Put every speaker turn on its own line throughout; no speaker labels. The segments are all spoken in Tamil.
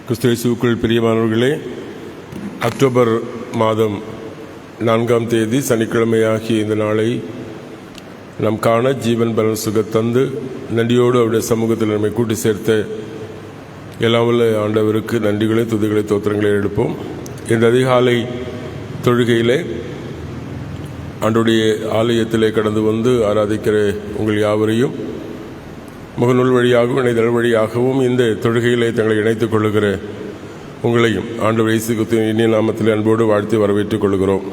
கிறிஸ்து இயேசுவுக்குள் பிரியமானவர்களே, அக்டோபர் மாதம் 4ஆம் தேதி சனிக்கிழமையாகிய இந்த நாளை நாம் காண ஜீவன் பலன் சுகத்தந்து நன்றியோடு அவருடைய சமூகத்தில் நம்மை கூட்டி சேர்த்த எல்லாம் வல்ல ஆண்டவருக்கு நன்றிகளை துதிகளை தோத்திரங்களை எடுப்போம். இந்த அதிகாலை தொழுகையிலே ஆண்டுடைய ஆலயத்திலே கடந்து வந்து ஆராதிக்கிற உங்கள் யாவரையும் முகநூல் வழியாகவும் இணையதள வழியாகவும் இந்த தொழுகையிலே தங்களை இணைத்துக் கொள்ளுகிற உங்களையும் ஆண்டவர் இயேசு கிறிஸ்துவின் இனிய நாமத்தில் அன்போடு வாழ்த்தி வரவேற்றுக் கொள்கிறோம்.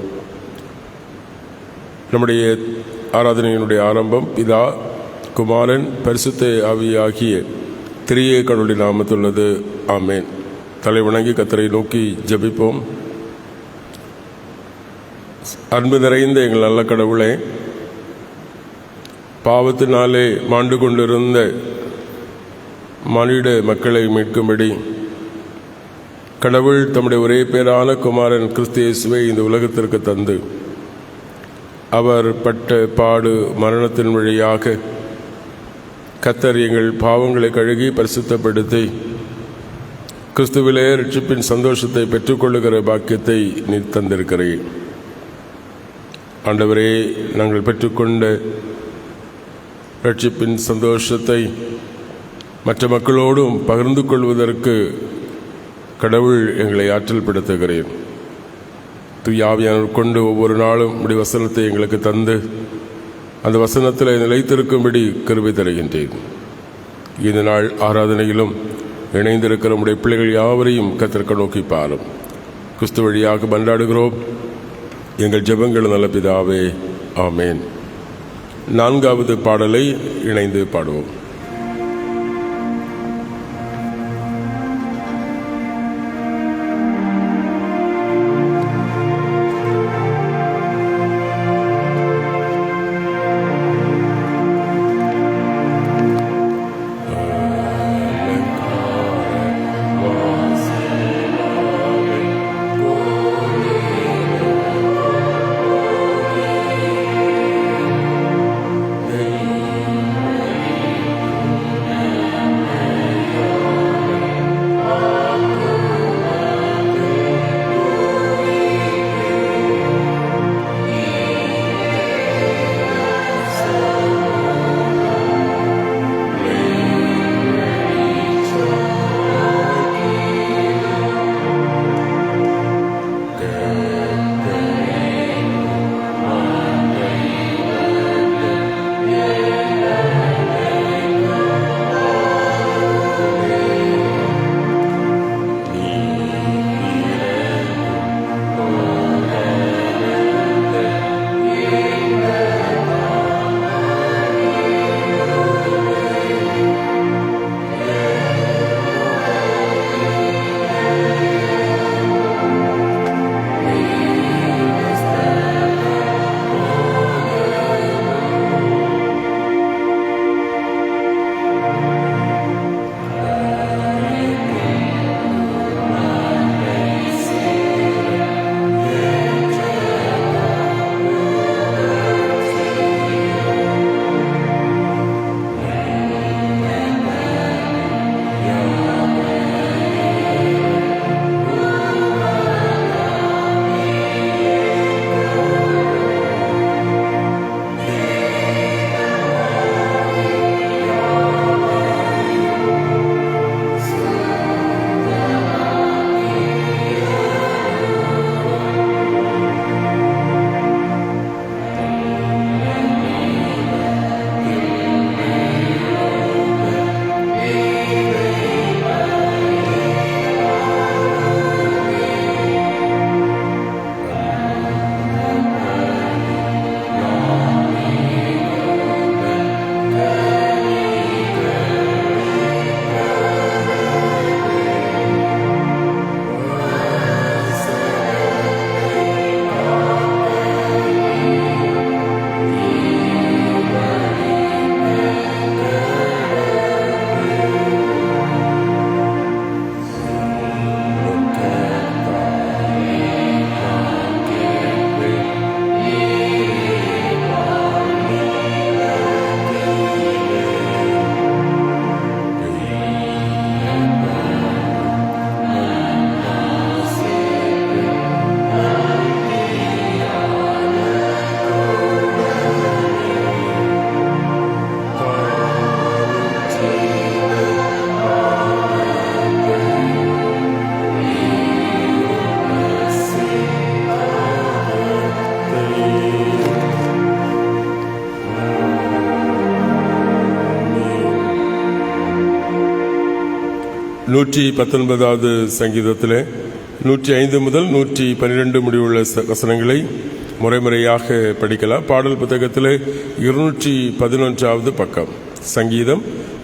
நம்முடைய ஆராதனையினுடைய ஆரம்பம் பிதா, குமாரன், பரிசுத்த ஆவியாகிய திரியேக கடவுளுடைய நாமத்துள்ளது. ஆமேன். தலை வணங்கி கர்த்தரை நோக்கி ஜெபிப்போம். அன்பு நிறைந்த எங்கள் நல்ல கடவுளே, பாவத்தினாலே மாண்டு கொண்டிருந்த மனித மக்களை மீட்கும்படி கடவுள் தம்முடைய ஒரே பேரான குமாரன் கிறிஸ்து இயேசுவை இந்த உலகத்திற்கு தந்து அவர் பட்ட பாடு மரணத்தின் வழியாக கர்த்தர் எங்கள் பாவங்களை கழுகி பரிசுத்தப்படுத்தி கிறிஸ்துவிலே ரட்சிப்பின் சந்தோஷத்தை பெற்றுக்கொள்ளுகிற பாக்கியத்தை நீ தந்திருக்கிறேன். ஆண்டவரே, நாங்கள் பெற்றுக்கொண்ட ரட்சிப்பின் சந்தோஷத்தை மற்ற மக்களோடும் பகிர்ந்து கொள்வதற்கு கடவுள் எங்களை ஆற்றல் படுத்துகிறேன். தூய ஆவியானவர் கொண்டு ஒவ்வொரு நாளும் இப்படி வசனத்தை எங்களுக்கு தந்து அந்த வசனத்தில் நிலைத்திருக்கும்படி கிருபை தருகின்றேன். இந்த நாள் ஆராதனையிலும் இணைந்திருக்கிற நம்முடைய பிள்ளைகள் யாவரையும் கர்த்தர் நோக்கி பாரும். கிறிஸ்து வழியாக மன்றாடுகிறோம் எங்கள் ஜெபங்கள் நல்ல பிதாவே. ஆமேன். 4வது பாடலை இணைந்து பாடுவோம். 119வது சங்கீதத்திலே 105 முதல் 112 முடிவுள்ள வசனங்களை முறைமுறையாக படிக்கலாம். பாடல் புத்தகத்திலே 211வது பக்கம். சங்கீதம்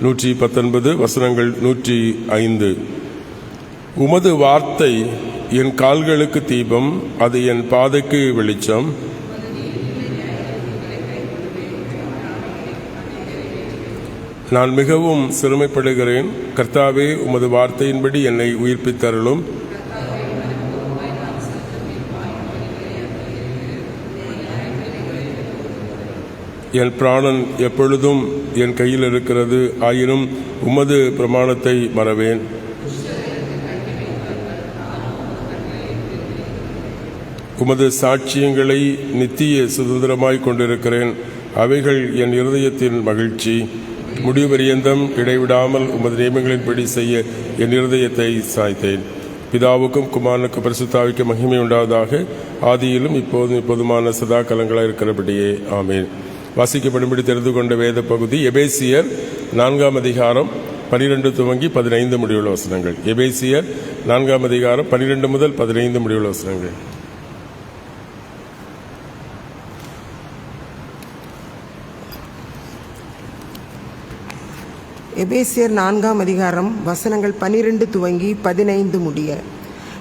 119 வசனங்கள் 105. உமது வார்த்தை என் கால்களுக்கு தீபம், அது என் பாதைக்கு வெளிச்சம். நான் மிகவும் சிறுமைப்படுகிறேன். கர்த்தாவே, உமது வார்த்தையின்படி என்னை உயிர்ப்பித்தருளும். என் பிராணன் எப்பொழுதும் என் கையில் இருக்கிறது, ஆயினும் உமது பிரமாணத்தை மறவேன். உமது சாட்சியங்களை நித்திய சுதந்திரமாய் கொண்டிருக்கிறேன். அவைகள் என் இருதயத்தின் மகிழ்ச்சி. முடிவு பரியந்தம் இடைவிடாமல் உமது நியமங்களின்படி செய்ய என் இருதயத்தை சாய்த்தேன். பிதாவுக்கும் குமாரனுக்கும் பரிசுத்தாவிக்கு மகிமை உண்டாவதாக, ஆதியிலும் இப்போதும் இப்போதுமான சதா காலங்களாக இருக்கிறபடியே ஆமேன். வாசிக்கப்படும்படி தெரிந்து கொண்ட வேத பகுதி எபேசியர் 4ஆம் அதிகாரம் 12 துவங்கி 15 முடிவுள்ள வசனங்கள். எபேசியர் 4ஆம் அதிகாரம் 12 முதல் 15 முடிவுள்ள வசனங்கள்.
எபேசியர் 4ஆம் அதிகாரம் வசனங்கள் 12 துவங்கி 15 முடிய.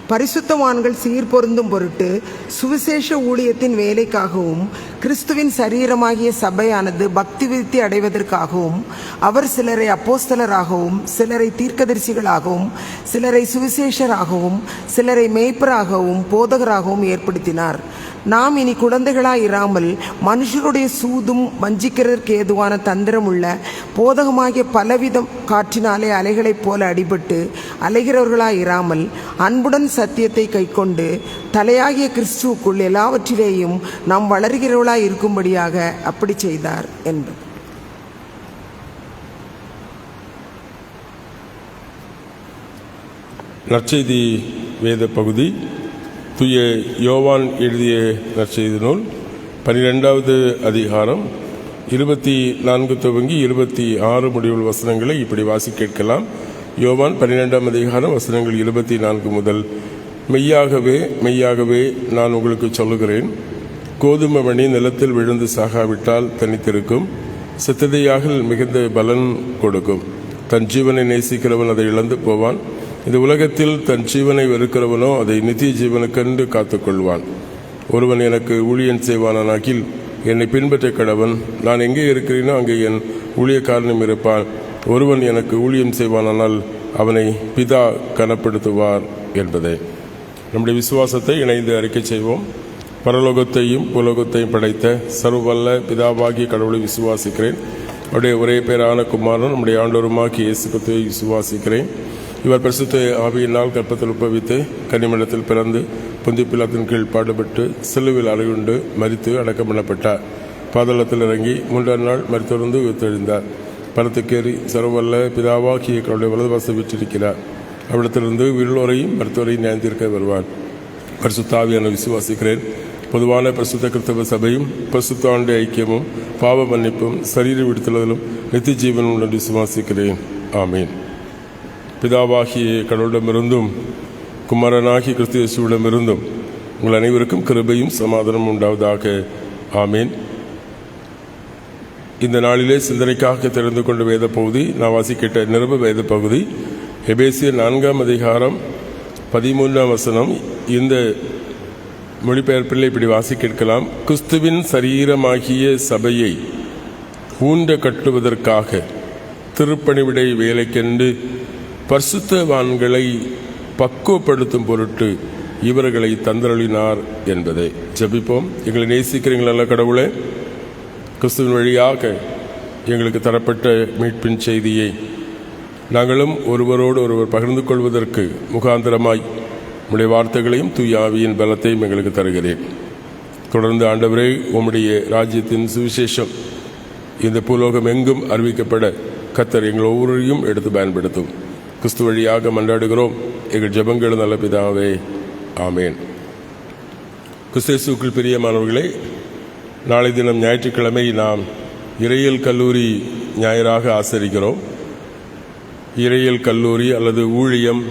பரிசுத்தவான்கள் சீர்பொருந்தும் பொருட்டு சுவிசேஷ ஊழியத்தின் வேலைக்காகவும் கிறிஸ்துவின் சரீரமாகிய சபையானது பக்தி விருத்தி அடைவதற்காகவும் அவர் சிலரை அப்போஸ்தலராகவும் சிலரை தீர்க்கதரிசிகளாகவும் சிலரை சுவிசேஷராகவும் சிலரை மேய்ப்பராகவும் போதகராகவும் ஏற்படுத்தினார். நாம் இனி குழந்தைகளாய் இராமல் மனுஷருடைய சூதும் வஞ்சிக்கிறதற்கு ஏதுவான தந்திரமுள்ள போதகமாகிய பலவிதம் காற்றினாலே அலைகளைப் போல அடிபட்டு அலைகிறவர்களாய் இராமல் அன்புடன் சத்தியத்தை கைக்கொண்டு தலையாகிய கிறிஸ்துவுக்குள் எல்லாவற்றிலேயும் நாம் வளர்கிறவர்களாய் இருக்கும்படியாக அப்படி செய்தார் என்பது.
நற்செய்தி வேத பகுதி தூய யோவான் எழுதிய நற்செய்தி நூல் 12வது அதிகாரம் 24 துவங்கி 26 முடிவுள்ள வசனங்களை இப்படி வாசி கேட்கலாம். யோவான் 12ஆம் அதிகாரம் வசனங்கள் 24 முதல். மெய்யாகவே மெய்யாகவே நான் உங்களுக்கு சொல்லுகிறேன், கோதுமை மணி நிலத்தில் விழுந்து சாகாவிட்டால் தனித்திருக்கும், சித்ததையாக மிகுந்த பலன் கொடுக்கும். தன் ஜீவனை நேசிக்கிறவன் அதை இழந்து போவான். இந்த உலகத்தில் தன் ஜீவனை வெறுக்கிறவனோ அதை நித்திய ஜீவனுக்கென்று காத்துக்கொள்வான். ஒருவன் எனக்கு ஊழியன் செய்வானாகில் என்னை பின்பற்ற கடவன். நான் எங்கே இருக்கிறேனோ அங்கே என் ஊழியக்காரனும் இருப்பான். ஒருவன் எனக்கு ஊழியம் செய்வானால் அவனை பிதா கனப்படுத்துவார் என்பதே. நம்முடைய விசுவாசத்தை இணைந்து அறிக்கை செய்வோம். பரலோகத்தையும் புலோகத்தையும் படைத்த சர்வவல்ல பிதாவாகிய கடவுளை விசுவாசிக்கிறேன். அவருடைய ஒரே பேரான குமாரன் நம்முடைய ஆண்டவருமாகிய இயேசு கிறிஸ்துவை விசுவாசிக்கிறேன். இவர் பரிசுத்த ஆவியினால் கற்பத்தில் உட்பவித்து கன்னிமண்டலத்தில் பிறந்து பொந்திய பிலாத்தின் கீழ் பாடுபட்டு சிலுவையில் அறையுண்டு மரித்து அடக்கம் பண்ணப்பட்டார். பாதாளத்தில் இறங்கி 3ஆம் நாள் மரித்தொருந்து உயிர்த்தெழுந்தார். பரத்துக்கேறி சர்வவல்ல பிதாவாகிய கடவுளை வலதுபார்த்து வீற்றிருக்கிறார். அவ்விடத்திலிருந்து உயிரோரையும் மருத்துவரையும் நியாயத்திற்க வருவார். பரிசுத்த ஆவியான விசுவாசிக்கிறேன். பொதுவான பரிசுத்த கிறிஸ்தவ சபையும் பரிசுத்த ஆண்டு ஐக்கியமும் பாவ மன்னிப்பும் சரீர விடுதலும் நித்திய ஜீவனும் உடன் விசுவாசிக்கிறேன். ஆமீன். பிதாவாகிய கடவுளிடமிருந்தும் குமாரனாகிய கிறிஸ்து இயேசுவிடமிருந்தும் உங்கள் அனைவருக்கும் கிருபையும் சமாதானம் உண்டாவதாக. ஆமீன். இந்த நாளிலே சிந்தனைக்காக தெரிந்து கொண்ட வேத பகுதி நான் வாசிக்கிட்ட நிருப வேத பகுதி எபேசியர் 4ஆம் அதிகாரம் 13ஆம் வசனம். இந்த மொழிபெயர்ப்பில் இப்படி வாசி கேட்கலாம். கிறிஸ்துவின் சரீரமாகிய சபையை ஊன்ற கட்டுவதற்காக திருப்பணிவிடை வேலைக்கென்று பரிசுத்தவான்களை பக்குவப்படுத்தும் பொருட்டு இவர்களை தந்தருளினார் என்பதை ஜெபிப்போம். எங்களை நேசிக்கிறீங்களா நல்ல கடவுளே, கிறிஸ்துவின் வழியாக எங்களுக்கு தரப்பட்ட மீட்பின் செய்தியை நாங்களும் ஒருவரோடு ஒருவர் பகிர்ந்து கொள்வதற்கு முகாந்திரமாய் உம்முடைய வார்த்தைகளையும் தூய ஆவியின் பலத்தையும் எங்களுக்கு தருகிறேன். தொடர்ந்து ஆண்டவரே, உம்முடைய ராஜ்யத்தின் சுவிசேஷம் இந்த பூலோகம் எங்கும் அறிவிக்கப்பட கர்த்தர் எங்கள் ஒவ்வொருவரையும் எடுத்து பயன்படுத்தும். கிறிஸ்து வழியாக மன்றாடுகிறோம் எங்கள் ஜெபங்கள் நல்ல பிதாவே. ஆமேன். கிறிஸ்து பிரியமானவர்களே, நாளை தினம் ஞாயிற்றுக்கிழமை நாம் இறையியல் கல்லூரி ஞாயிறாக ஆசரிக்கிறோம். இறையியல் கல்லூரி அல்லது ஊழியம்,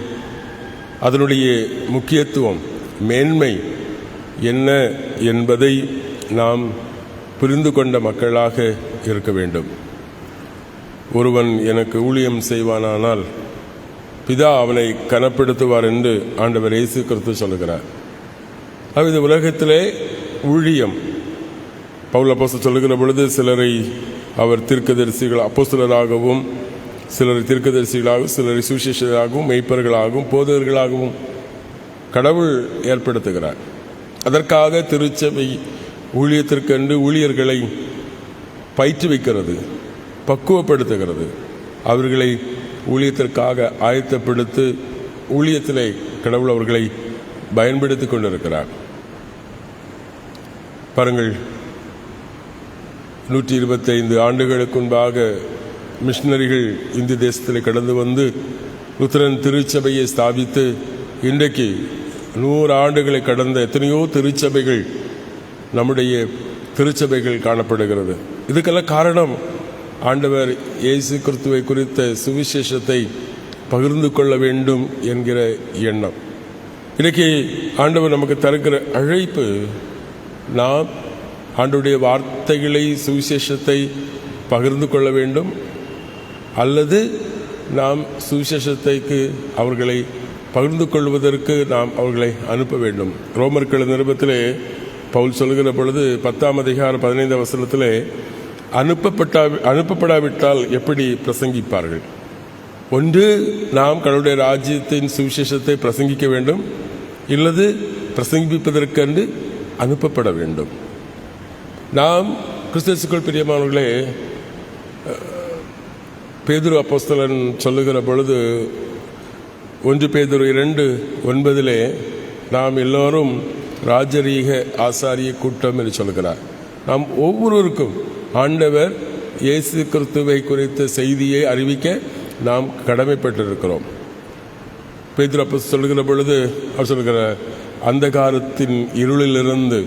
அதனுடைய முக்கியத்துவம், மேன்மை என்ன என்பதை நாம் புரிந்து கொண்ட மக்களாக இருக்க வேண்டும். ஒருவன் எனக்கு ஊழியம் செய்வானானால் பிதா அவனை கனப்படுத்துவார் என்று ஆண்டவர் இயேசு கிறிஸ்து சொல்லுகிறார். இந்த உலகத்திலே ஊழியம், பவுல் அப்போஸ்தலர் சொல்லுகிற பொழுது சிலரை அவர் தீர்க்கதரிசிகள் அப்போஸ்தலராகவும், சிலரை தீர்க்கதரிசிகளாகவும், சிலரை சுவிசேஷகராகவும், மெய்ப்பர்களாகவும், போதகர்களாகவும் கடவுள் ஏற்படுத்துகிறார். அதற்காக திருச்சபை ஊழியத்திற்கென்று ஊழியர்களை பயிற்றுவிக்கிறது, பக்குவப்படுத்துகிறது, அவர்களை ஊழியத்திற்காக ஆயத்தப்படுத்தி ஊழியத்திலே கடவுள் அவர்களை பயன்படுத்தி கொண்டிருக்கிறார். பாருங்கள், 125 ஆண்டுகளுக்கு முன்பாக மிஷனரிகள் இந்திய தேசத்தில் கடந்து வந்து லுத்தரன் திருச்சபையை ஸ்தாபித்து இன்றைக்கு 100 ஆண்டுகளை கடந்த எத்தனையோ திருச்சபைகள், நம்முடைய திருச்சபைகள் காணப்படுகிறது. இதுக்கெல்லாம் காரணம் ஆண்டவர் இயேசு கிறிஸ்துவை குறித்த சுவிசேஷத்தை பகிர்ந்து கொள்ள வேண்டும் என்கிற எண்ணம். இன்றைக்கு ஆண்டவர் நமக்கு தருகிற அழைப்பு, நாம் ஆண்டவருடைய வார்த்தைகளை, சுவிசேஷத்தை பகிர்ந்து கொள்ள வேண்டும், அல்லது நாம் சுவிசேஷத்தைக்கு அவர்களை பகிர்ந்து கொள்வதற்கு நாம் அவர்களை அனுப்ப வேண்டும். ரோமர்கள் நிருபத்திலே பவுல் சொல்கிற பொழுது 10ஆம் அதிகாரம் 15ஆம் வசனத்திலே அனுப்பப்படாவிட்டால் எப்படி பிரசங்கிப்பார்கள்? ஒன்று, நாம் கடவுளுடைய ராஜ்யத்தின் சுவிசேஷத்தை பிரசங்கிக்க வேண்டும், இல்லது பிரசங்கிப்பதற்கென்று அனுப்பப்பட வேண்டும். நாம் கிறிஸ்துவுக்குள் பிரியமானவர்களே, பேதுரு அப்போஸ்தலன் சொல்லுகிற பொழுது 1 பேதுரு 2:9 நாம் எல்லோரும் ராஜரீக ஆசாரிய கூட்டம் என்று சொல்கிறார். நாம் ஒவ்வொருவருக்கும் ஆண்டவர் இயேசு கிறிஸ்துவை குறித்த செய்தியை அறிவிக்க நாம் கடமைப்பட்டிருக்கிறோம். பேதுரு அப்போஸ்தலன் சொல்லுகிற பொழுது அவர் சொல்கிற, அந்தகாரத்தின் இருளிலிருந்து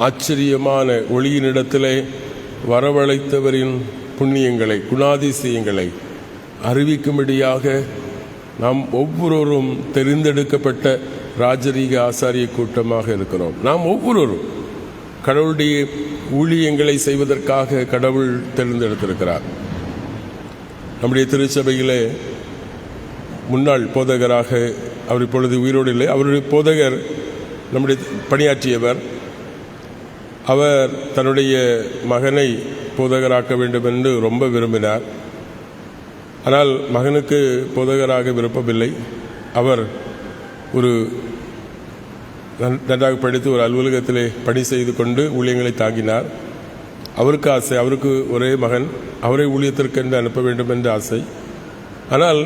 ஆச்சரியமான ஒளியினிடத்திலே வரவழைத்தவரின் புண்ணியங்களை, குணாதிசயங்களை அறிவிக்கும்படியாக நாம் ஒவ்வொருவரும் தெரிந்தெடுக்கப்பட்ட ராஜரீக ஆசாரிய கூட்டமாக இருக்கிறோம். நாம் ஒவ்வொருவரும் கடவுளுடைய ஊழியங்களை செய்வதற்காக கடவுள் தேர்ந்தெடுத்திருக்கிறார். நம்முடைய திருச்சபையிலே முன்னாள் போதகராக, அவர் இப்பொழுது உயிரோடு இல்லை, அவருடைய போதகர் நம்முடைய பணியாற்றியவர். அவர் தன்னுடைய மகனை போதகராக்க வேண்டும் என்று ரொம்ப விரும்பினார். ஆனால் மகனுக்கு போதகராக விருப்பமில்லை. அவர் ஒரு நன்றாக படித்து ஒரு அலுவலகத்திலே பணி செய்து கொண்டு ஊழியங்களை தாங்கினார். அவருக்கு ஆசை, அவருக்கு ஒரே மகன், அவரை ஊழியத்திற்கென்று அனுப்ப வேண்டும் என்ற ஆசை. ஆனால்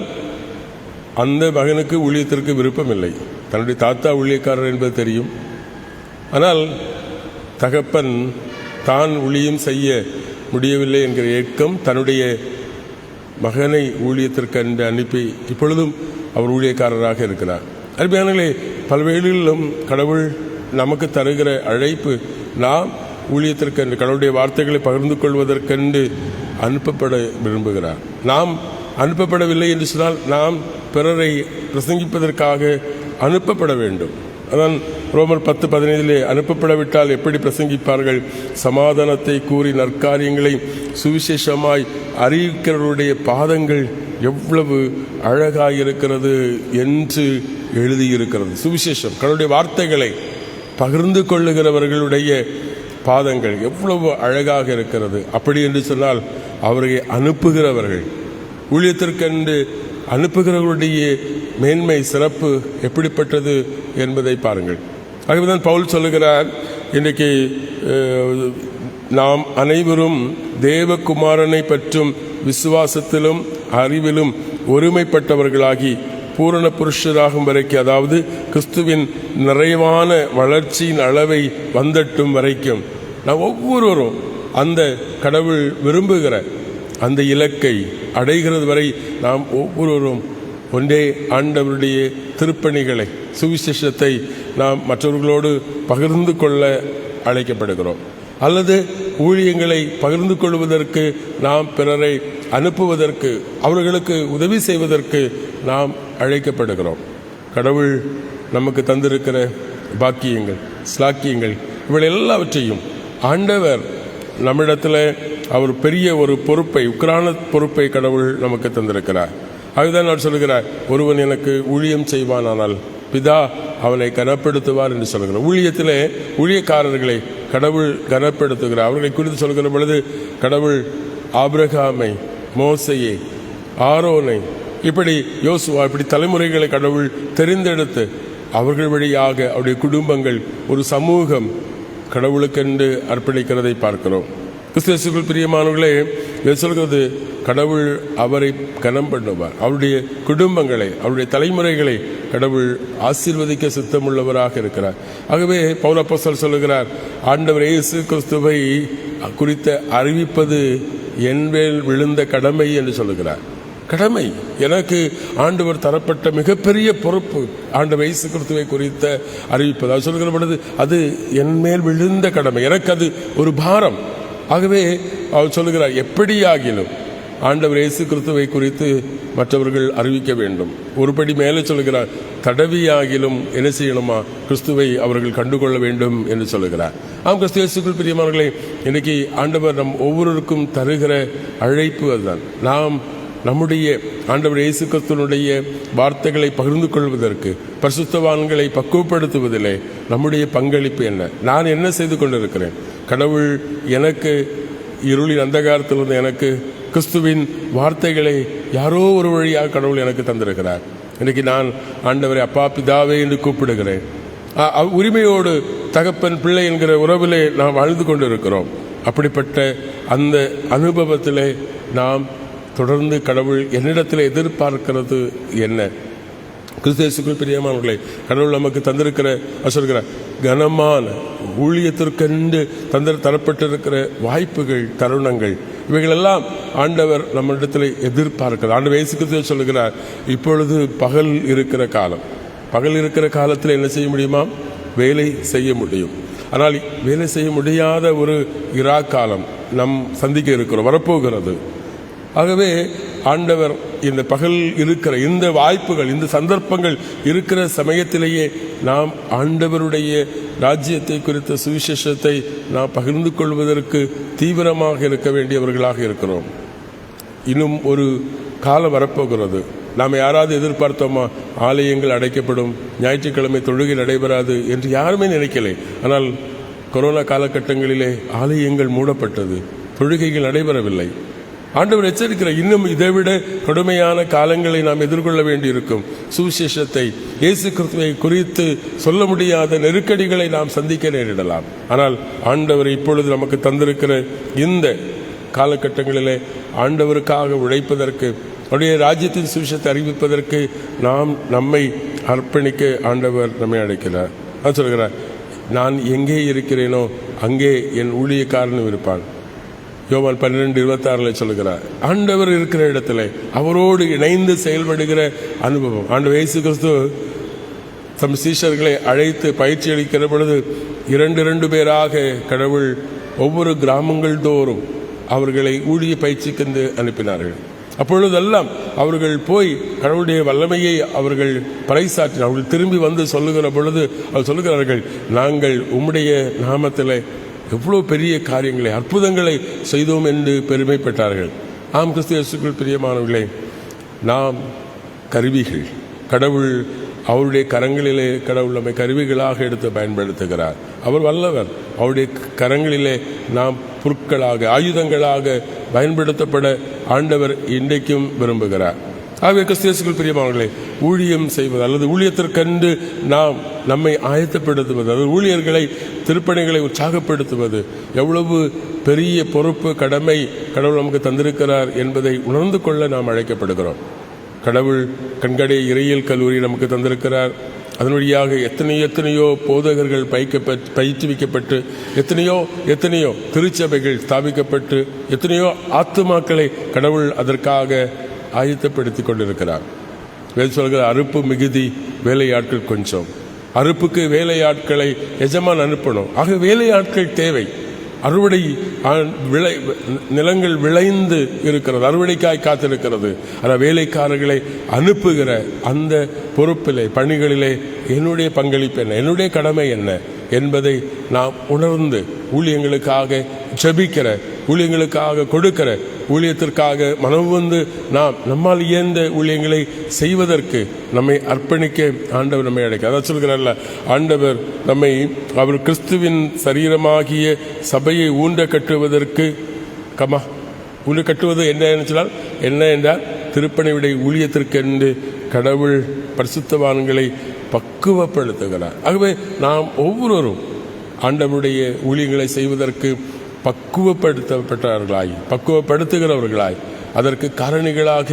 அந்த மகனுக்கு ஊழியத்திற்கு விருப்பமில்லை. தன்னுடைய தாத்தா ஊழியக்காரர் என்பது தெரியும். ஆனால் தகப்பன் தான் ஊழியம் செய்ய முடியவில்லை என்கிற ஏக்கம் தன்னுடைய மகனை ஊழியத்திற்கென்று அனுப்பி இப்பொழுதும் அவர் ஊழியக்காரராக இருக்கிறார். அருமையானவர்களே, பல்வேளைகளிலும் கடவுள் நமக்கு தருகிற அழைப்பு, நாம் ஊழியத்திற்கென்று கடவுளுடைய வார்த்தைகளை பகிர்ந்து கொள்வதற்கென்று அனுப்பப்பட விரும்புகிறார். நாம் அனுப்பப்படவில்லை என்று சொன்னால் நாம் பிறரை பிரசங்கிப்பதற்காக அனுப்பப்பட வேண்டும். அதான் ரோமர் 10:15 அனுப்பப்படவிட்டால் எப்படி பிரசங்கிப்பார்கள்? சமாதானத்தை கூறி நற்காரியங்களை சுவிசேஷமாய் அறிவிக்கிறவருடைய பாதங்கள் எவ்வளவு அழகாயிருக்கிறது என்று எழுதியிருக்கிறது. சுவிசேஷம், கடவுளுடைய வார்த்தைகளை பகிர்ந்து கொள்ளுகிறவர்களுடைய பாதங்கள் எவ்வளவு அழகாக இருக்கிறது. அப்படி என்று சொன்னால் அவரை அனுப்புகிறவர்கள், ஊழியத்திற்கென்று அனுப்புகிறவர்களுடைய மேன்மை, சிறப்பு எப்படிப்பட்டது என்பதை பாருங்கள். ஆகவேதான் பவுல் சொல்லுகிறார், இன்றைக்கு நாம் அனைவரும் தேவகுமாரனை பற்றும் விசுவாசத்திலும் அறிவிலும் ஒருமைப்பட்டவர்களாகி பூரண புருஷராகும் வரைக்கும், அதாவது கிறிஸ்துவின் நிறைவான வளர்ச்சியின் அளவை வந்தட்டும் வரைக்கும் நாம் ஒவ்வொருவரும் அந்த கடவுள் விரும்புகிற அந்த இலக்கை அடைகிறது வரை நாம் ஒவ்வொருவரும் ஒன்றே ஆண்டவருடைய திருப்பணிகளை, சுவிசேஷத்தை நாம் மற்றவர்களோடு பகிர்ந்து கொள்ள அழைக்கப்படுகிறோம். அல்லது ஊழியங்களை பகிர்ந்து கொள்வதற்கு நாம் பிறரை அனுப்புவதற்கு, அவர்களுக்கு உதவி செய்வதற்கு நாம் அழைக்கப்படுகிறோம். கடவுள் நமக்கு தந்திருக்கிற பாக்கியங்கள், ஸ்லாக்கியங்கள், இவள் எல்லாவற்றையும் ஆண்டவர் நம்மிடத்தில் அவர் பெரிய ஒரு பொறுப்பை, உக்ரான பொறுப்பை கடவுள் நமக்கு தந்திருக்கிறார். அதுதான் நான் சொல்கிறார், ஒருவன் எனக்கு ஊழியம் செய்வானால் பிதா அவனை கனப்படுத்துவார் என்று சொல்கிறார். ஊழியத்திலே ஊழியக்காரர்களை கடவுள் கனப்படுத்துகிறார். அவர்களை குறித்து சொல்கிற பொழுது கடவுள் ஆபிரகாமை, மோசையை, ஆரோனை, இப்படி யோசுவா, இப்படி தலைமுறைகளை கடவுள் தெரிந்தெடுத்து அவர்கள் வழியாக அவருடைய குடும்பங்கள், ஒரு சமூகம் கடவுளுக்கென்று அர்ப்பணிக்கிறதை பார்க்கிறோம். கிறிஸ்துவுக்குள் பிரியமானவர்களே, சொல்கிறது கடவுள் அவரை கனம் பண்ணுவார். அவருடைய குடும்பங்களை, அவருடைய தலைமுறைகளை கடவுள் ஆசீர்வதிக்க சித்தமுள்ளவராக இருக்கிறார். ஆகவே பவுல் அப்போஸ்தலர் சொல்லுகிறார், ஆண்டவர் இயேசு கிறிஸ்துவை குறித்த அறிவிப்பது என்மேல் விழுந்த கடமை என்று சொல்லுகிறார். கடமை, எனக்கு ஆண்டவர் தரப்பட்ட மிகப்பெரிய பொறுப்பு ஆண்டவர் இயேசு கிறிஸ்துவை குறித்த அறிவிப்பது. அது சொல்கிற பொழுது அது என்மேல் விழுந்த கடமை, எனக்கு அது ஒரு பாரம். ஆகவே அவர் சொல்லுகிறார், எப்படியாகிலும் ஆண்டவர் இயேசு கிறிஸ்துவை குறித்து மற்றவர்கள் அறிவிக்க வேண்டும். ஒருபடி மேலே சொல்லுகிறார், தடவியாகிலும் என்ன செய்யணுமா, கிறிஸ்துவை அவர்கள் கண்டுகொள்ள வேண்டும் என்று சொல்லுகிறார். கிறிஸ்து இயேசுக்குள் பிரியமானவர்களே, இன்னைக்கு ஆண்டவர் நம் ஒவ்வொருவருக்கும் தருகிற அழைப்பு அதுதான். நாம் நம்முடைய ஆண்டவர் இயேசு கிறிஸ்துவினுடைய வார்த்தைகளை பகிர்ந்து கொள்வதற்கு, பரிசுத்தவான்களை பக்குவப்படுத்துவதிலே நம்முடைய பங்களிப்பு என்ன? நான் என்ன செய்து கொண்டிருக்கிறேன்? கடவுள் எனக்கு இருளின் அந்தகாரத்திலிருந்து எனக்கு கிறிஸ்துவின் வார்த்தைகளை யாரோ ஒரு வழியாக கடவுள் எனக்கு தந்திருக்கிறார். இன்னைக்கு நான் ஆண்டவரை அப்பா, பிதாவே என்று கூப்பிடுகிறேன். உரிமையோடு தகப்பன் பிள்ளை என்கிற உறவிலே நாம் வாழ்ந்து கொண்டிருக்கிறோம். அப்படிப்பட்ட அந்த அனுபவத்திலே நாம் தொடர்ந்து கடவுள் என்னிடத்தில் எதிர்பார்க்கிறது என்ன? கிறிஸ்துவுக்குள் பிரியமானவர்களே, கடவுள் நமக்கு தந்திருக்கிற சொல்கிறார், கனமான ஊழியத்திற்கென்று தரப்பட்டிருக்கிற வாய்ப்புகள், தருணங்கள், இவைகளெல்லாம் ஆண்டவர் நம்மிடத்தில் எதிர்பார்க்கிறார். ஆண்டவர் இயேசு கிறிஸ்து சொல்லுகிறார், இப்பொழுது பகல் இருக்கிற காலம். பகல் இருக்கிற காலத்தில் என்ன செய்ய முடியுமா? வேலை செய்ய முடியும். ஆனால் வேலை செய்ய முடியாத ஒரு இரா காலம் நம் சந்திக்க இருக்கிறோம், வரப்போகிறது. ஆகவே ஆண்டவர் இந்த பகல் இருக்கிற இந்த வாய்ப்புகள், இந்த சந்தர்ப்பங்கள் இருக்கிற சமயத்திலேயே நாம் ஆண்டவருடைய ராஜ்யத்தை குறித்த சுவிசேஷத்தை நாம் பகிர்ந்து கொள்வதற்கு தீவிரமாக இருக்க வேண்டியவர்களாக இருக்கிறோம். இன்னும் ஒரு காலம் வரப்போகிறது. நாம் யாராவது எதிர்பார்த்தோமா, ஆலயங்கள் அடைக்கப்படும், ஞாயிற்றுக்கிழமை தொழுகை நடைபெறாது என்று யாருமே நினைக்கலை. ஆனால் கொரோனா காலகட்டங்களிலே ஆலயங்கள் மூடப்பட்டது, தொழுகைகள் நடைபெறவில்லை. ஆண்டவர் எச்சரிக்கிறார், இன்னும் இதைவிட கடுமையான காலங்களை நாம் எதிர்கொள்ள வேண்டியிருக்கும். சுவிசேஷத்தை, இயேசு கிறிஸ்துவை குறித்து சொல்ல முடியாத நெருக்கடிகளை நாம் சந்திக்க நேரிடலாம். ஆனால் ஆண்டவர் இப்பொழுது நமக்கு தந்திருக்கிற இந்த காலகட்டங்களிலே ஆண்டவருக்காக உழைப்பதற்கு, அவருடைய ராஜ்யத்தின் சுவிசேஷத்தை அறிவிப்பதற்கு நாம் நம்மை அர்ப்பணிக்க ஆண்டவர் நம்மை அழைக்கிறார். அது சொல்கிறார், நான் எங்கே இருக்கிறேனோ அங்கே என் ஊழியக்காரனும் இருப்பான். யோவான் 12:26 சொல்லுகிறார், ஆண்டவர் இருக்கிற இடத்துல அவரோடு இணைந்து செயல்படுகிற அனுபவம். ஆண்டவர் இயேசு கிறிஸ்து தம் சீஷர்களை அழைத்து பயிற்சி அளிக்கிற பொழுது 2 பேராக கடவுள் ஒவ்வொரு கிராமங்கள் தோறும் அவர்களை ஊழிய பயிற்சிக்கு அனுப்பினார்கள். அப்பொழுதெல்லாம் அவர்கள் போய் கடவுளுடைய வல்லமையை அவர்கள் பறைசாற்றினார். அவர்கள் திரும்பி வந்து சொல்லுகிற பொழுது அவர் சொல்லுகிறார்கள், நாங்கள் உம்முடைய நாமத்தில் எவ்வளோ பெரிய காரியங்களை, அற்புதங்களை செய்தோம் என்று பெருமைப்பட்டார்கள். கிறிஸ்து இயேசுக்குள் பிரியமானவர்களே, நாம் கருவிகள். கடவுள் அவருடைய கரங்களிலே கடவுள் நம்மை கருவிகளாக எடுத்து பயன்படுத்துகிறார். அவர் வல்லவர். அவருடைய கரங்களிலே நாம் பொருட்களாக, ஆயுதங்களாக பயன்படுத்தப்பட ஆண்டவர் இன்றைக்கும் விரும்புகிறார். ஆகவே கிறிஸ்து இயேசுக்குள் பிரியமானவர்களே, ஊழியம் செய்வது அல்லது ஊழியத்திற்கென்று நாம் நம்மை ஆயத்தப்படுத்துவது, அதாவது ஊழியர்களை, திருப்பணிகளை உற்சாகப்படுத்துவது எவ்வளவு பெரிய பொறுப்பு, கடமை கடவுள் நமக்கு தந்திருக்கிறார் என்பதை உணர்ந்து கொள்ள நாம் அழைக்கப்படுகிறோம். கடவுள் கண்கடை இறையியல் கல்லூரி நமக்கு தந்திருக்கிறார். அதன் வழியாக எத்தனையோ போதகர்கள் பயிற்றுவிக்கப்பட்டு, எத்தனையோ திருச்சபைகள் ஸ்தாபிக்கப்பட்டு, எத்தனையோ ஆத்துமாக்களை கடவுள் அதற்காக ஆயத்தப்படுத்தி கொண்டிருக்கிறார். சொல்கிற அறுப்பு மிகுதி, வேலையாட்கள் கொஞ்சம். அறுப்புக்கு வேலையாட்களை எஜமான் அனுப்பணும். ஆக வேலையாட்கள் தேவை. அறுவடை நிலங்கள் விளைந்து இருக்கிறது, அறுவடைக்காய் காத்திருக்கிறது. ஆனால் வேலைக்காரர்களை அனுப்புகிற அந்த பொறுப்பிலே, பணிகளிலே என்னுடைய பங்களிப்பு என்ன, என்னுடைய கடமை என்ன என்பதை நாம் உணர்ந்து ஊழியங்களுக்காக ஜெபிக்கிற, ஊழியங்களுக்காக கொடுக்கிற, ஊழியத்திற்காக மனம் வந்து நம்மால் இயந்த ஊழியங்களை செய்வதற்கு நம்மை அர்ப்பணிக்க ஆண்டவர் நம்மை அழைக்க. அதான் சொல்கிறார்ல, ஆண்டவர் நம்மை அவர் கிறிஸ்துவின் சரீரமாகிய சபையை ஊன்ற கட்டுவதற்கு ஊன்ற கட்டுவது என்ன என்றால் திருப்பணிவிடை ஊழியத்திற்கென்று கடவுள் பரிசுத்தவான்களை பக்குவப்படுத்துகிறார். ஆகவே நாம் ஒவ்வொருவரும் ஆண்டவருடைய ஊழியங்களை செய்வதற்கு பக்குவப்படுத்துகிறவர்களாய் அதற்கு காரணிகளாக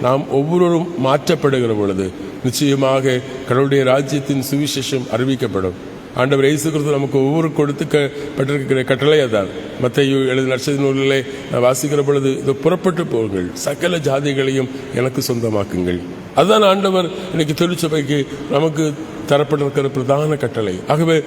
நாம் ஒவ்வொருவரும் மாற்றப்படுகிற பொழுது நிச்சயமாக கடவுளுடைய ராஜ்யத்தின் சுவிசேஷம் அறிவிக்கப்படும். ஆண்டவர் இயேசு கிறிஸ்து நமக்கு ஒவ்வொரு கொடுத்துக்கப்பட்டிருக்கிற கட்டளை அதான். மத்தேயு எழுதின நற்செய்தி நூலிலே வாசிக்கிற பொழுது, இது புறப்பட்டு போங்கள், சகல ஜாதிகளையும் எனக்கு சொந்தமாக்குங்கள். அதுதான் ஆண்டவர் இன்னைக்கு திருச்சபைக்கு நமக்கு தரப்பட்டிருக்கிற பிரதான கட்டளை. ஆகவே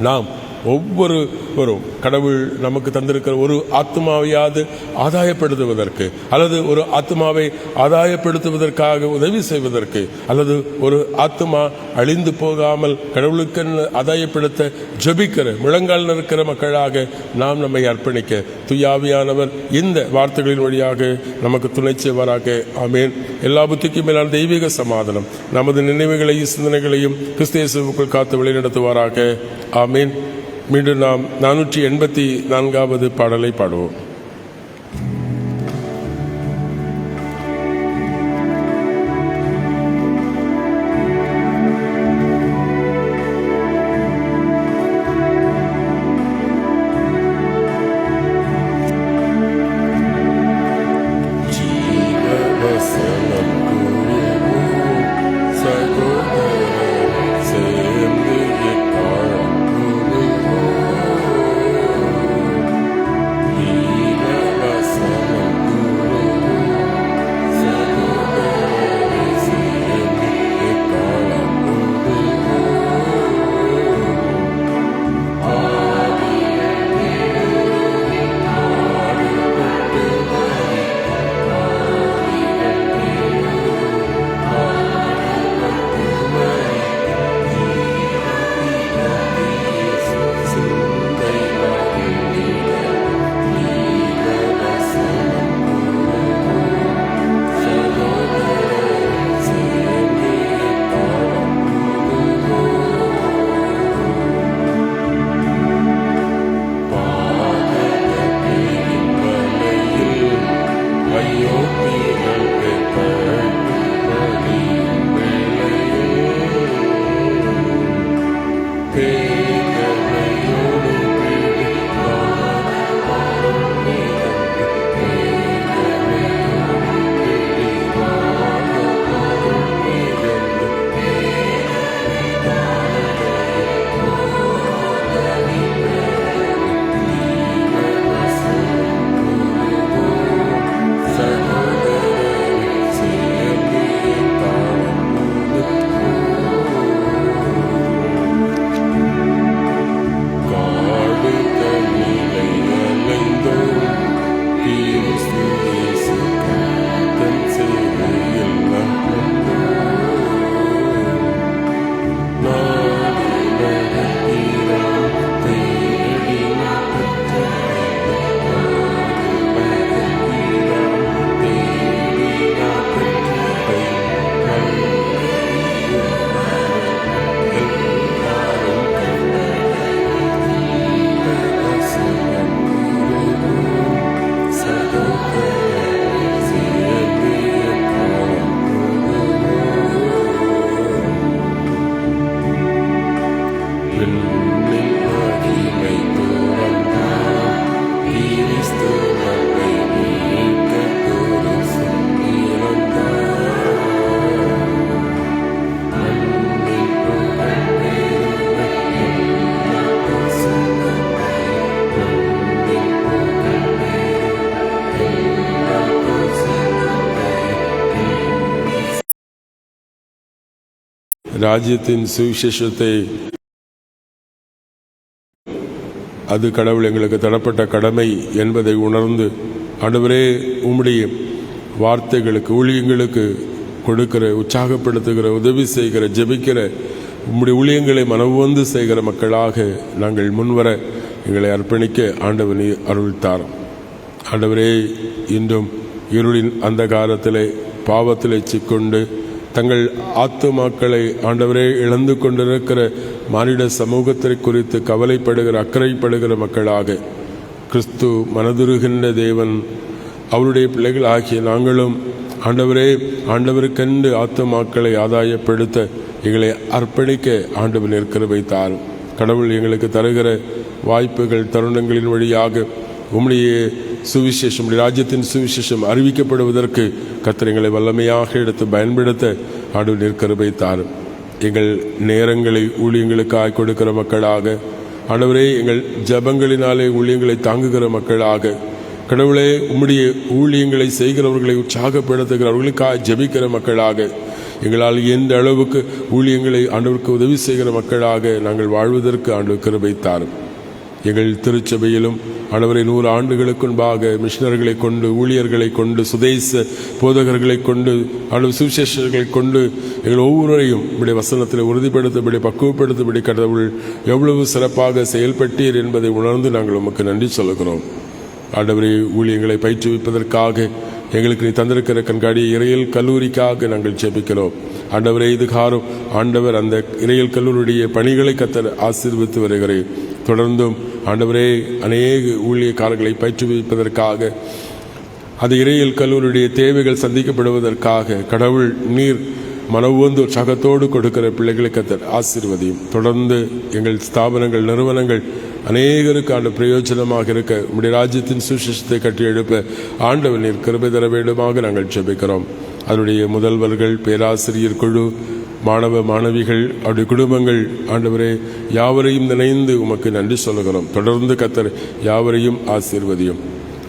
நாம் ஒவ்வொருவரும் கடவுள் நமக்கு தந்திருக்கிற ஒரு ஆத்மாவையாவது ஆதாயப்படுத்துவதற்கு, அல்லது ஒரு ஆத்மாவை ஆதாயப்படுத்துவதற்காக உதவி செய்வதற்கு, அல்லது ஒரு ஆத்மா அழிந்து போகாமல் கடவுளுக்கு ஆதாயப்படுத்த ஜெபிக்கிற முழங்கால் நிற்கிற மக்களாக நாம் நம்மை அர்ப்பணிக்க துயாவியானவர் இந்த வார்த்தைகளின் வழியாக நமக்கு துணை செய்வாராக. ஆமேன். எல்லா புத்திக்கும் மேலான தெய்வீக சமாதானம் நமது நினைவுகளையும் சிந்தனைகளையும் கிறிஸ்து இயேசுவுக்குள் காத்து வழிநடத்துவாராக. ஆமேன். மீண்டும் நாம் 484வது பாடலை பாடுவோம். ராஜ்யத்தின் சுவிசேஷத்தை அது கடவுள் எங்களுக்கு தரப்பட்ட கடமை என்பதை உணர்ந்து ஆண்டவரே உம்முடைய வார்த்தைகளுக்கு ஊழியங்களுக்கு கொடுக்கிற உற்சாகப்படுத்துகிற உதவி செய்கிற ஜெபிக்கிற உம்முடைய ஊழியங்களை மனவுவந்து செய்கிற மக்களாக நாங்கள் முன்வர எங்களை அர்ப்பணிக்க ஆண்டவர் நீர் அருள்தார். ஆண்டவரே, இன்றும் இருளின் அந்த காலத்திலே பாவத்திலே சிக்கொண்டு தங்கள் ஆத்துமாக்களை ஆண்டவரே இழந்து கொண்டிருக்கிற மானிட சமூகத்தை குறித்து கவலைப்படுகிற அக்கறைப்படுகிற மக்களாக கிறிஸ்து மனதுருகின்ற தேவன் அவருடைய பிள்ளைகள் ஆகிய நாங்களும் ஆண்டவரே ஆண்டவருக்கென்று ஆத்துமாக்களை ஆதாயப்படுத்த எங்களை அர்ப்பணிக்க ஆண்டவர் நிற்கிற தாரும். கடவுள் எங்களுக்கு தருகிற வாய்ப்புகள் தருணங்களின் வழியாக உம்முடைய சுவிசேஷம் ராஜ்யத்தின் சுவிசேஷம் அறிவிக்கப்படுவதற்கு கர்த்தர் எங்களை வல்லமையாக எடுத்து பயன்படுத்த ஆண்டவர் நிற்கிற தாரும். எங்கள் நேரங்களை ஊழியங்களுக்காக கொடுக்கிற மக்களாக ஆண்டவரே எங்கள் ஜபங்களினாலே ஊழியங்களை தாங்குகிற மக்களாக கடவுளே உம்முடைய ஊழியங்களை செய்கிறவர்களை உற்சாகப்படுத்துகிறவர்களுக்காக ஜெபிக்கிற மக்களாக எங்களால் எந்த அளவுக்கு ஊழியங்களை ஆண்டவருக்கு உதவி செய்கிற மக்களாக நாங்கள் வாழ்வதற்கு ஆண்டவர் கிருபை தாரும். எங்கள் திருச்சபையிலும் ஆண்டவரை 100 ஆண்டுகளுக்கு முன்பாக மிஷனர்களை கொண்டு ஊழியர்களை கொண்டு சுதேச போதகர்களை கொண்டு ஆண்டவர் சுவிசேஷர்களை கொண்டு எங்கள் ஒவ்வொருவரையும் இப்படி வசனத்தில் உறுதிப்படுத்தபடி பக்குவப்படுத்தபடி கடவுள் எவ்வளவு சிறப்பாக செயல்பட்டீர் என்பதை உணர்ந்து நாங்கள் உமக்கு நன்றி சொல்லுகிறோம். ஆண்டவரை ஊழியங்களை பயிற்றுவிப்பதற்காக எங்களுக்கு நீ தந்திருக்கிற கண்காடி இறையல் கல்லூரிக்காக நாங்கள் ஜெபிக்கிறோம். ஆண்டவரே, இதுகாரும் ஆண்டவர் அந்த இறையல் கல்லூரியுடைய பணிகளை கர்த்தர் ஆசீர்வதித்து வருகிறேன். தொடர்ந்தும் ஆண்டவரே அநேக ஊழியக்காரர்களை பயிற்றுவிப்பதற்காக அது இறையல் கல்லூரியுடைய தேவைகள் சந்திக்கப்படுவதற்காக கடவுள் நீர் மனவுவந்து உற்சாகத்தோடு கொடுக்கிற பிள்ளைகளை கர்த்தர் ஆசீர்வதியும். தொடர்ந்து எங்கள் ஸ்தாபனங்கள் நிறுவனங்கள் அநேகருக்கு ஆண்டு பிரயோஜனமாக இருக்க உம்முடைய ராஜ்யத்தின் சுவிசேஷத்தை கட்டி எழுப்ப ஆண்டவர் நீர் கிருபை தர வேண்டுமாக நாங்கள் ஜெபிக்கிறோம். அதனுடைய முதல்வர்கள், பேராசிரியர் குழு, மாணவ மாணவிகள், அவருடைய குடும்பங்கள் ஆண்டவரே யாவரையும் நினைந்து உமக்கு நன்றி சொல்லுகிறோம். தொடர்ந்து கர்த்தர் யாவரையும் ஆசீர்வதியும்.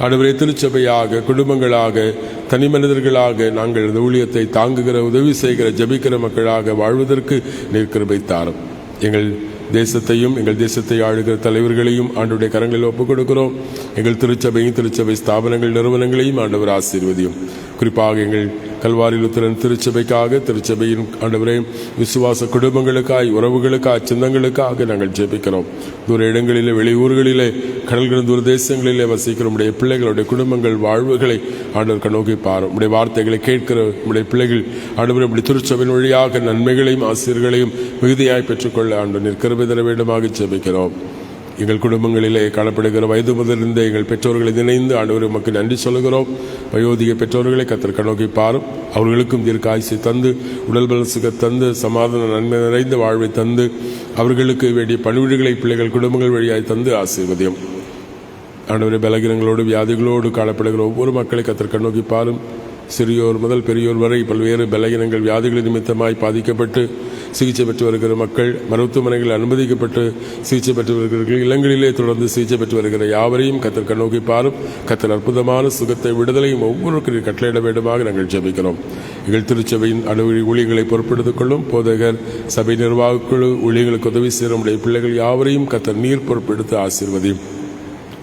ஆண்டவரே, திருச்சபையாக குடும்பங்களாக தனி மனிதர்களாக நாங்கள் இந்த ஊழியத்தை தாங்குகிற உதவி செய்கிற ஜெபிக்கிற மக்களாக வாழ்வதற்கு நீர் கிருபை தாரும். எங்கள் தேசத்தையும் எங்கள் தேசத்தை ஆளுகிற தலைவர்களையும் ஆண்டவருடைய கரங்களில் ஒப்புக் கொடுக்கிறோம். எங்கள் திருச்சபையும் திருச்சபை ஸ்தாபனங்கள் நிறுவனங்களையும் ஆண்டவர் ஆசீர்வதியும். குறிப்பாக எங்கள் கல்வாரி லுத்தரன் திருச்சபைக்காக திருச்சபையின் ஆண்டவரே விசுவாச குடும்பங்களுக்காய் உறவுகளுக்காய் சின்னங்களுக்காக நாங்கள் ஜெபிக்கிறோம். தூர இடங்களிலே வெளியூர்களிலே கடல்களின் தூர தேசங்களிலே வசிக்கிற உடைய பிள்ளைகளுடைய குடும்பங்கள் வாழ்வுகளை ஆண்டவர் கண்ணோக்கி பாரும். உடைய வார்த்தைகளை கேட்கிற உடைய பிள்ளைகள் ஆண்டவரே உடைய திருச்சபையின் வழியாக நன்மைகளையும் ஆசிரியர்களையும் மிகுதியாய் பெற்றுக்கொள்ள ஆண்டவர் நிற்கிற தர வேண்டுமாக ஜெபிக்கிறோம். எங்கள் குடும்பங்களிலே காணப்படுகிற வயது முதலிருந்த எங்கள் பெற்றோர்களை நினைந்து ஆண்டவரை உமக்கு நன்றி சொல்லுகிறோம். வயோதிக பெற்றோர்களை கர்த்தர் கண்ணோக்கி பாரும். அவர்களுக்கும் தீர்க்காயுசை தந்து உடல் பல சுக தந்து சமாதான நன்மை நிறைந்த வாழ்வை தந்து அவர்களுக்கு வேண்டிய பணிவிடைகளை பிள்ளைகள் குடும்பங்கள் வழியாய் தந்து ஆசீர்வதியும். ஆண்டவரை பலகீனங்களோடு வியாதிகளோடு காணப்படுகிற ஒவ்வொரு மக்களை கர்த்தர் கண்ணோக்கி பாரும். சிறியோர் முதல் பெரியோர் வரை பல்வேறு பலகீனங்கள் வியாதிகள் நிமித்தமாய் பாதிக்கப்பட்டு சிகிச்சை பெற்று வருகிற மக்கள், மருத்துவமனைகளில் அனுமதிக்கப்பட்டு சிகிச்சை பெற்று வருகிற இல்லங்களிலே தொடர்ந்து சிகிச்சை பெற்று வருகிற யாவரையும் கர்த்தர் கண்ணோக்கி பாரும். கர்த்தர் அற்புதமான சுகத்தை விடுதலையும் ஒவ்வொருவருக்கும் கட்டளையிட வேண்டுமாக நாங்கள் ஜெபிக்கிறோம். எங்கள் திருச்சபையின் ஊழியங்களை பொறுப்பெடுத்துக் கொள்ளும் போதகர், சபை நிர்வாகக் குழு, ஊழியர்களுக்கு உதவி செய்கிற நம்முடைய பிள்ளைகள் யாவரையும் கர்த்தர் நீர் பொறுப்பெடுத்து ஆசீர்வதியும்.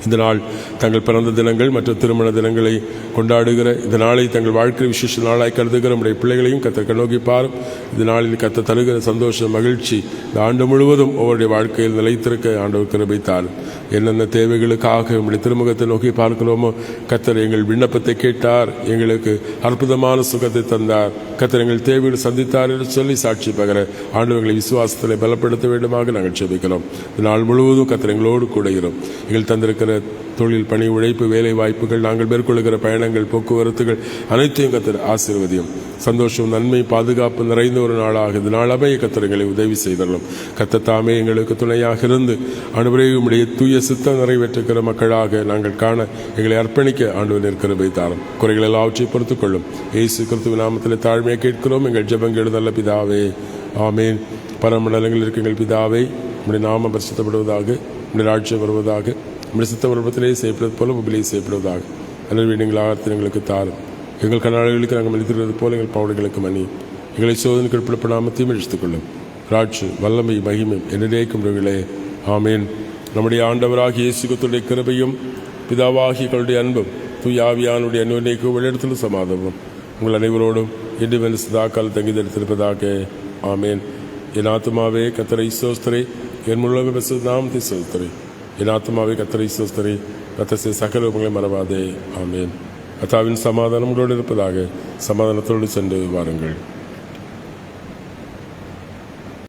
இந்த நாள் தங்கள் பிறந்த தினங்கள் மற்றும் திருமண தினங்களை கொண்டாடுகிற இந்த நாளை தங்கள் வாழ்க்கை விசேஷ நாளாய் கருதுகிற நம்முடைய பிள்ளைகளையும் கர்த்தர் கண்ணோக்கி பாரும். இந்த நாளில் கர்த்தர் தருகிற சந்தோஷம் மகிழ்ச்சி இந்த ஆண்டு முழுவதும் ஒவ்வொருடைய வாழ்க்கையில் நிலைத்திருக்க ஆண்டவர் கிருபை தாரும். என்னென்ன தேவைகளுக்காக நம்முடைய திருமுகத்தை நோக்கி பார்க்கிறோமோ கர்த்தர் எங்கள் விண்ணப்பத்தை கேட்டார், எங்களுக்கு அற்புதமான சுகத்தை தந்தார், கர்த்தர் எங்கள் தேவைகளை சந்தித்தார் என்று சொல்லி சாட்சி பகர ஆண்டவர்களை விசுவாசத்தில் பலப்படுத்த வேண்டுமாக நாங்கள் ஜெபிக்கிறோம். இந்த நாள் முழுவதும் கர்த்தர் எங்களோடு கூடுகிறோம். எங்கள் தந்திருக்கிற தொழில், பணி, உழைப்பு, வேலை வாய்ப்புகள், நாங்கள் மேற்கொள்ளுகிற பயணங்கள், போக்குவரத்துகள் அனைத்தையும் கர்த்தர் ஆசீர்வதியும். சந்தோஷம், நன்மை, பாதுகாப்பு நிறைந்த ஒரு நாளாக இந்த நாள் அமைய கர்த்தர் எங்களை உதவி செய்தரலும். கர்த்தர் தாமே எங்களுக்கு துணையாக இருந்து ஆண்டவரே உம்முடைய தூய சித்தம் நிறைவேற்றுகிற மக்களாக நாங்கள் காண எங்களை அர்ப்பணிக்க ஆண்டவர் நிற்கிற தாரும். குறைகள் எல்லாவற்றையும் பொறுத்துக் கொள்ளும். இயேசு கிறிஸ்துவின் நாமத்தில் தாழ்மையை கேட்கிறோம் எங்கள் ஜெபங்கள் நல்ல பிதாவே, ஆமேன். பரமண்டலங்களில் இருக்க எங்கள் பிதாவே, உம்முடைய நாமம் பரிசுத்தப்படுவதாக, உம்முடைய ராஜ்யம் வருவதாக, உம்முடைய சித்த விருப்பத்திலே செய்யப்படுவது போல உண்மையிலே செய்யப்படுவதாக. அல்லது எங்கள் ஆகத்தில் எங்களுக்கு தாரும். எங்கள் கண்ணாடிகளுக்கு நாங்கள் மன்னித்திருக்கிறது போல எங்கள் பாவங்களுக்கு மன்னி. எங்களை சோதனைக்கு உட்பட நாமத்தையும் இழுத்துக் கொள்ளும். ராட்சி, வல்லமை, மகிமை என்னிலேக்கும் ஆமேன். நம்முடைய ஆண்டவராகிய இயேசு கிறிஸ்துவின் கிருபையும் பிதாவாகிய எங்களுடைய அன்பும் தூய ஆவியானுடைய அன்பினைக்கு வெளியிடத்தில் சமாதானமும் உங்கள் அனைவரோடும் இன்று சதாக்கால் தங்கி தரித்திருப்பதாக. ஆமேன். என் ஆத்துமாவே கர்த்தரை ஸ்தோத்திரி, என் முழுவதும் பரிசுத்த நாமத்தை ஸ்தோத்திரி. என் ஆத்துமாவே கர்த்தரை ஸ்தோத்திரி, கர்த்தர் செய்த சகல உங்களை மறவாதே. ஆமேன். கர்த்தாவின் சமாதானம் உங்களோடு இருப்பதாக. சமாதானத்தோடு சென்று வாருங்கள்.